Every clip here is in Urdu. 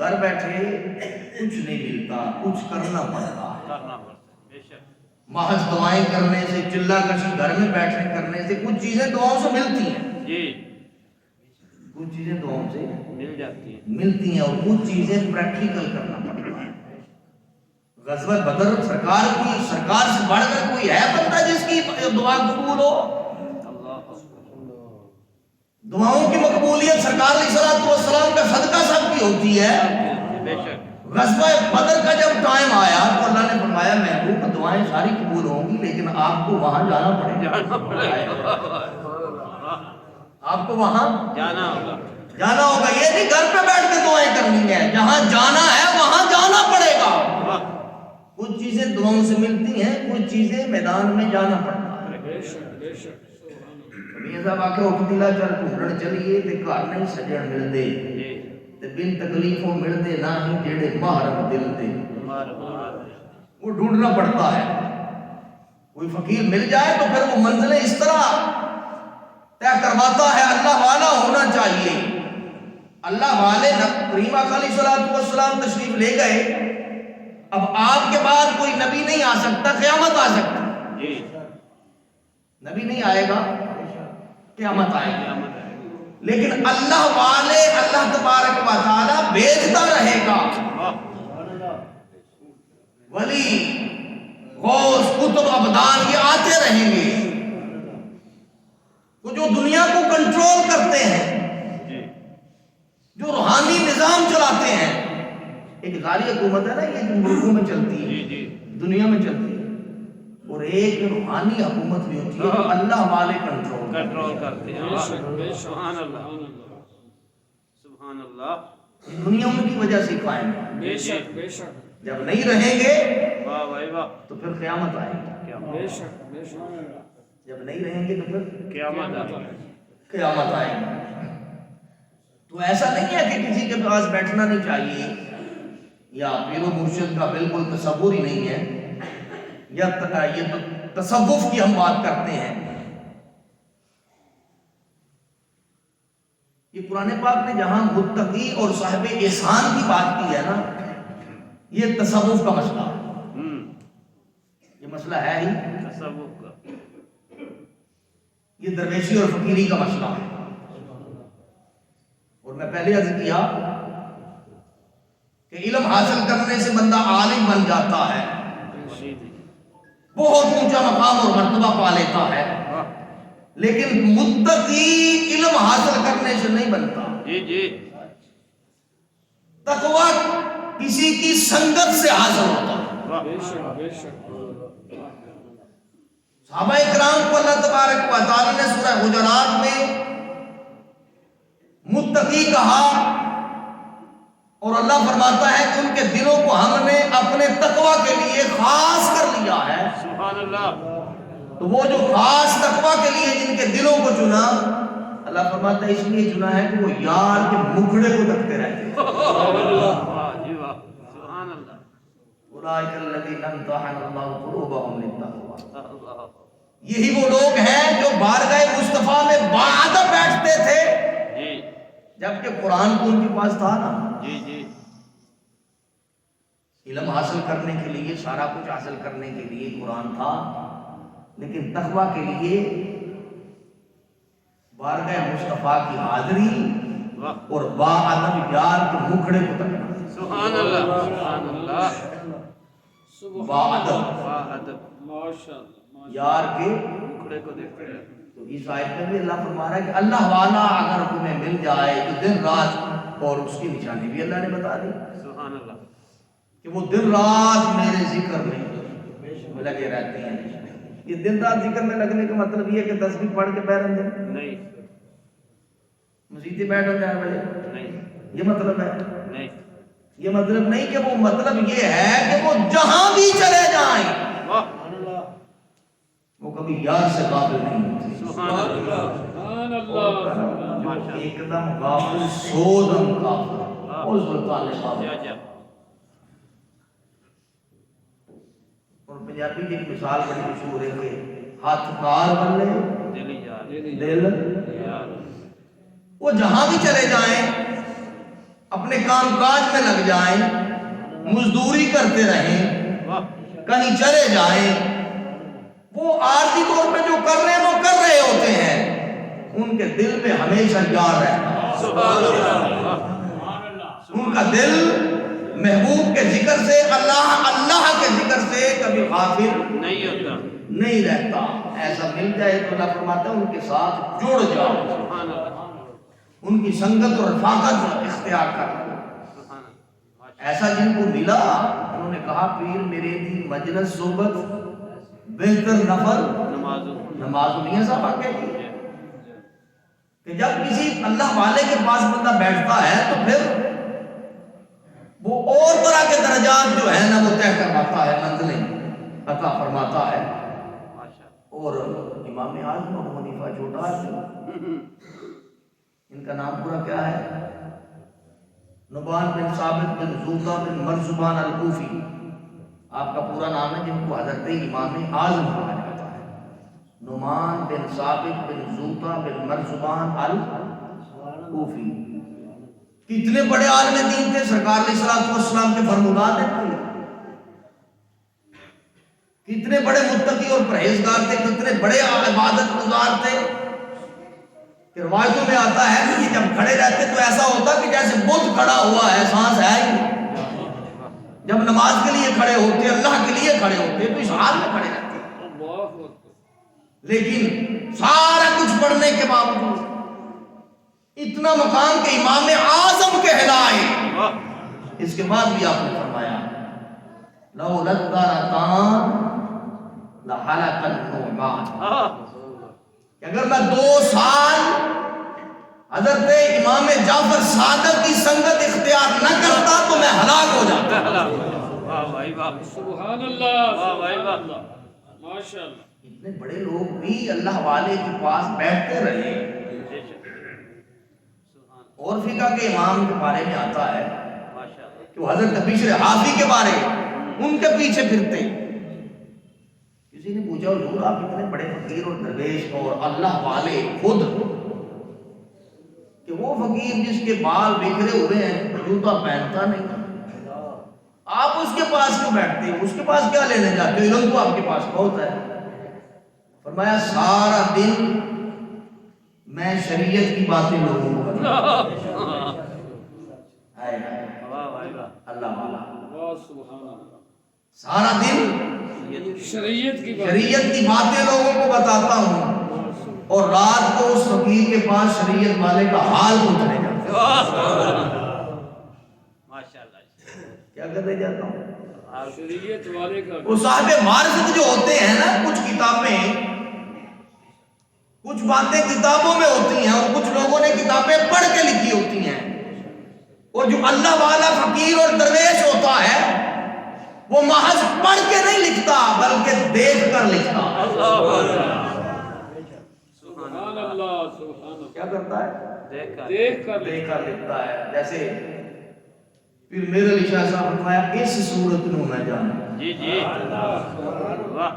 گھر بیٹھے کچھ نہیں ملتا، کچھ کرنا پڑتا ہے۔ محض دعائیں کرنے سے، چلہ کشی گھر میں بیٹھنے کرنے سے کچھ چیزیں دعاؤں سے ملتی ہیں جی، کچھ چیزیں دعاؤں سے مل جاتی ہے۔ ملتی ہیں، اور کچھ چیزیں پریکٹیکل کرنا پڑتا ہے۔ غزوہ بدر سرکار سے بڑھ کر کوئی ہے بندہ جس کی دعا قبول ہو؟ دعاؤں کی مقبولیت سرکار علیہ السلام کا صدقہ سب کی ہوتی ہے۔ بے شک غزوہ بدر کا جب ٹائم آیا تو اللہ نے فرمایا محبوب دعائیں ساری قبول ہوں گی لیکن آپ کو وہاں جانا پڑے گا، آپ کو وہاں جانا ہوگا۔ یہ نہیں گھر پہ بیٹھ کے دعائیں کرنی ہے، جہاں جانا ہے وہاں جانا پڑے گا۔ کچھ چیزیں دعاؤں سے ملتی ہیں، کچھ چیزیں میدان میں جانا پڑتا ہے۔ میاں صاحب آکھے اٹھتیلا چل ڈھونڈن چلیے تے گھر نہیں سجن ملدے تے بن تکلیفوں ملدے نہ ہی جڑے محرم دل دے۔ وہ ڈھونڈنا پڑتا ہے۔ کوئی فقیر مل جائے تو پھر وہ منزلیں اس طرح طے کرواتا ہے، اللہ والا ہونا چاہیے۔ اللہ والے کریم آقا علیہ السلام تشریف لے گئے، اب آپ کے بعد کوئی نبی نہیں آ سکتا، قیامت آ سکتا، نبی نہیں آئے گا، قیامت آئے گا، لیکن اللہ والے اللہ تبارک و تعالی بھیجتا رہے گا۔ ولی غوث قطب ابدال یہ آتے رہیں گے، وہ جو دنیا کو کنٹرول کرتے ہیں، جو روحانی نظام چلاتے ہیں۔ ایک ظاہری حکومت ہے نا، یہ جو ملکوں میں چلتی ہے، دنیا میں چلتی ہے، اور ایک روحانی حکومت بھی ہوتی ہے جو اللہ والے کنٹرول کرتے ہیں۔ سبحان اللہ، سبحان اللہ۔ دنیا ان کی وجہ سے قائم ہے، بے شک بے شک۔ جب نہیں رہیں گے واہ بھائی واہ، تو پھر قیامت آئے گی، بے شک بے شک، جب نہیں رہیں گے تو پھر قیامت قیامت آئے گی۔ تو ایسا نہیں ہے کہ کسی کے پاس بیٹھنا نہیں چاہیے، یا پیر و مرشد کا بالکل تصور ہی نہیں ہے، یا یہ تصوف کی ہم بات کرتے ہیں۔ یہ قرآن پاک نے جہاں متقی اور صاحب احسان کی بات کی ہے نا، یہ تصوف کا مسئلہ ہے، یہ مسئلہ ہے ہی تصوف کا، یہ درویشی اور فقیری کا مسئلہ ہے۔ اور میں پہلے عرض کیا کہ علم حاصل کرنے سے بندہ عالم بن جاتا ہے، بہت اونچا مقام اور مرتبہ پا لیتا ہے، لیکن متقی علم حاصل کرنے سے نہیں بنتا۔ تقوی کسی کی سنگت سے حاصل ہوتا ہے۔ صحابہ اکرام کو اللہ تبارک و تعالی نے سورہ حجرات میں متقی کہا، اور اللہ فرماتا ہے کہ ان کے دلوں کو ہم نے اپنے تقوی کے لیے خاص کر لیا ہے۔ سبحان اللہ۔ تو وہ جو خاص تقوی کے لیے جن کے دلوں کو چنا، اللہ فرماتا ہے اس لیے چنا ہے کہ وہ یار کے مکھڑے کو تکتے رہتے ہیں۔ سبحان اللہ، سبحان اللہ۔ اولئک الذین امتحن اللہ قلوبہم للتقوی، یہی وہ لوگ ہیں جو بارگاہ مصطفیٰ میں باعدہ بیٹھتے تھے، جبکہ قرآن کو ان کے پاس تھا نا۔ علم حاصل کرنے کے لیے، سارا کچھ حاصل کرنے کے لیے قرآن تھا، لیکن تقوی کے لیے بارگاہ مصطفیٰ کی حاضری اور باادب یار کے مکھڑے کو تکنا۔ سبحان اللہ، سبحان اللہ، باادب یار کے مکھڑے کو دیکھتے ہیں۔ تو اس آیت میں بھی اللہ فرما رہا ہے کہ اللہ والا اگر تمہیں مل جائے تو دن رات، اور اس کی نشانی بھی اللہ نے بتا دی سبحان اللہ، کہ وہ دن رات میرے ذکر میں لگے رہتے ہیں۔ یہ دن رات ذکر میں لگنے کا مطلب یہ ہے کہ تسبیح پڑھ کے بیٹھ رہے ہیں، نہیں مسجد بیٹھ رہے ہیں، نہیں یہ مطلب ہے نہیں، یہ مطلب نہیں کہ وہ مطلب یہ ہے کہ وہ جہاں بھی چلے جائیں وہ کبھی یار سے قابل نہیں ہوتے۔ سبحان اللہ، سبحان اللہ، ایک دم غافل، سو دم غافل، اس سلطان صاحب۔ اور پنجابی کی ایک مثال بڑی مشہور ہے کہ ہاتھ کار بن لے دل، وہ جہاں بھی چلے جائیں اپنے کام کاج میں لگ جائیں، مزدوری کرتے رہیں، واہ کہیں چلے جائیں، وہ عارضی طور پہ جو کر رہے ہیں وہ کر رہے ہوتے ہیں، ان کے دل میں ہمیشہ یاد رہتا ہے، سبحان اللہ ان کا دل محبوب کے ذکر سے، اللہ کے ذکر سے کبھی غافل نہیں ہوتا نہیں رہتا۔ ایسا مل جائے تو اللہ فرماتا ہے ان کے ساتھ جڑ جاؤ، سبحان اللہ ان کی سنگت اور رفاقت اختیار کر لو۔ سبحان اللہ ایسا جن کو ملا انہوں نے کہا پیر میرے دی مجلس صحبت بہتر نفل نماز نہیں صاحب آگے کی، کہ جب کسی اللہ والے کے پاس بندہ بیٹھتا ہے تو پھر وہ اور طرح کے درجات جو ہے نا وہ طے کرواتا ہے، منزلیں عطا فرماتا ہے۔ اور امام اعظم ابو حنیفہ چھوٹا ہے، ان کا نام پورا کیا ہے؟ نعمان بن ثابت بن زوطہ بن مرزبان الکوفی، آپ کا پورا نام ہے، جن کو حضرت امام اعظم کہا جاتا ہے، نعمان بن ثابت بن زوطہ بن مرزبان الکوفی۔ کتنے بڑے عالم دین تھے، سرکار علیہ السلام کے فرمودات ہیں، کتنے بڑے متقی اور پرہیزگار تھے، کتنے بڑے عبادت گزار تھے کہ روایتوں میں آتا ہے کہ یہ جب کھڑے رہتے تو ایسا ہوتا کہ جیسے بت کھڑا ہوا ہے، سانس ہے ہی نہیں۔ جب نماز کے لیے کھڑے ہوتے، اللہ کے لیے کھڑے ہوتے تو اس حال میں کھڑے رہتے، لیکن سارا کچھ پڑھنے کے باوجود اتنا مقام کہ امام اعظم کہلائے، اس کے بعد بھی آپ نے فرمایا لو للدارتان لحلق النعمان، کہ اگر میں 2 سال حضرت امام جعفر صادق کی سنگت اختیار نہ کرتا تو میں ہلاک ہو جاتا۔ واہ بھائی واہ سبحان اللہ واہ بھائی واہ ماشاء اللہ۔ اتنے بڑے لوگ بھی اللہ والے کے پاس بیٹھتے رہے، اور فقہ کے امام کے بارے میں آتا ہے کہ وہ حضرت بشر حافی کے بارے ان کے پیچھے پھرتے۔ کسی نے پوچھا حضور آپ اتنے بڑے فقیر اور درویش اور اللہ والے خود، کہ وہ فقیر جس کے بال بکھرے ہوئے ہیں جوتا پہنتا نہیں، آپ اس کے پاس کیوں بیٹھتے ہیں؟ اس کے پاس کیا لینے جاتے ہو؟ علم تو آپ کے پاس بہت ہے۔ فرمایا سارا دن میں شریعت کی باتیں لوگوں کو اللہ والا، سبحان اللہ، سارا دن شریعت کی شریعت کی باتیں لوگوں کو بتاتا ہوں، اور رات کو اس فقیر کے پاس شریعت والے کا حال پوچھنے جاتا ہوں۔ کیا کرنے جاتا ہوں؟ شریعت والے کا وہ صاحب معرفت جو ہوتے ہیں نا، کچھ کتابیں، کچھ باتیں کتابوں میں ہوتی ہیں اور کچھ لوگوں نے کتابیں پڑھ کے لکھی ہوتی ہیں، اور جو اللہ والا فقیر اور درویش ہوتا ہے وہ محض پڑھ کے نہیں لکھتا بلکہ دیکھ کر لکھتا۔ سبحان اللہ سبحان اللہ، کیا کرتا ہے؟ دیکھ کر دیکھ کر لکھتا ہے۔ جیسے پھر میرے علی شاہ صاحب فرمایا اس صورت نو میں جانا، جی جی واہ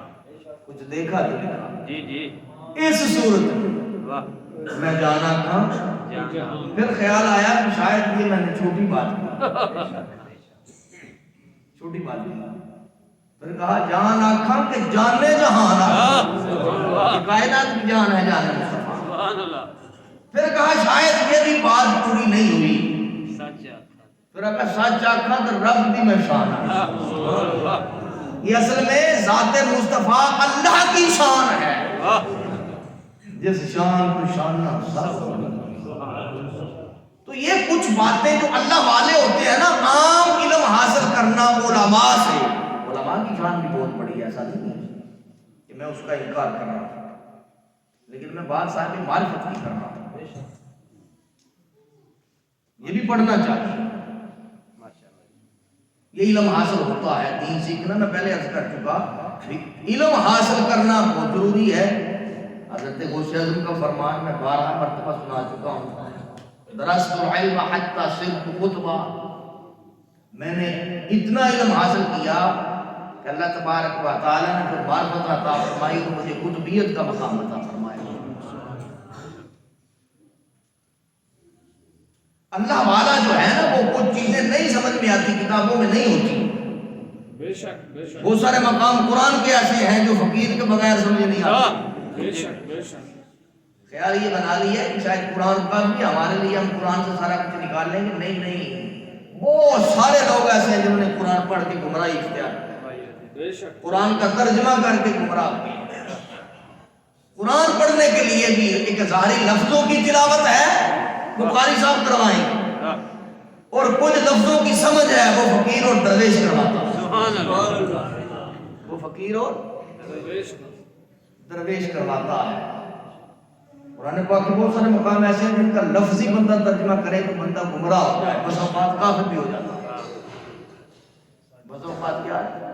کچھ دیکھا تو لکھا، جی جی اس صورت واہ میں جانا تھا۔ جہاں پھر خیال آیا کہ شاید یہ میں نے چھوٹی بات کی، چھوٹی بات کی۔ پھر کہا جان آکھاں کہ جانے جہان آکھاں، یہ کائنات کی جان ہے جان مصطفیٰ۔ سبحان اللہ پھر کہا شاید یہ بھی بات پوری نہیں ہوئی، سچ پھر کہا سچ آکھاں تو رب دی میں شان ہے۔ یہ اصل میں ذات مصطفیٰ اللہ کی شان ہے، جس شان کو شان نہ سب۔ تو یہ کچھ باتیں جو اللہ والے ہوتے ہیں نا، عام علم حاصل کرنا علماء سے، علماء کی شان بھی بہت بڑی ہے، ایسا نہیں ہے کہ میں اس کا انکار کر رہا ہوں، لیکن میں بات صاحب معرفت کی کر رہا ہوں، یہ بھی پڑھنا چاہیے۔ یہ علم حاصل ہوتا ہے، دین سیکھنا، میں پہلے عرض کر چکا، علم حاصل کرنا بہت ضروری ہے۔ حضرت غوث اعظم کا فرمان میں 12 مرتبہ سنا چکا ہوں، درست العلم حتی صرت خطبہ، میں نے اتنا علم حاصل کیا کہ اللہ تبارک و تعالیٰ نے جو معرفت عطا فرمائی اور مجھے قطبیت کا مقام عطا فرمایا۔ اللہ والا جو ہے نا وہ کچھ چیزیں نہیں سمجھ میں آتی، کتابوں میں نہیں ہوتی۔ بے شک بے شک بہت سارے مقام قرآن کے ایسے ہیں جو فقیر کے بغیر سمجھ نہیں آتے۔ بے شک بے شک خیال یہ بنا لیا کہ شاید قرآن کا بھی ہمارے لیے ہم قرآن سے سارا کچھ نکال لیں گے، نہیں نہیں، بہت سارے لوگ ایسے ہیں جنہوں نے قرآن پڑھ کے گمراہی اختیار کی، بے شک قرآن کا ترجمہ کر کے گمراہ کی۔ قرآن پڑھنے کے لیے بھی ایک ظاہری لفظوں کی تلاوت ہے، وہ قاری صاحب کروائیں گے، اور کچھ لفظوں کی سمجھ ہے وہ فقیر اور درویش کرواتا ہے۔ سبحان اللہ، وہ فقیر اور بے شک درویش کرواتا ہے۔ قرآن پاک کے بہت سارے مقام ایسے ہیں جن کا لفظی بندہ ترجمہ کرے تو بندہ گمراہ ہوتا ہے، بس اوقات کافر بھی ہو جاتا ہے۔ بس اوقات کیا ہے؟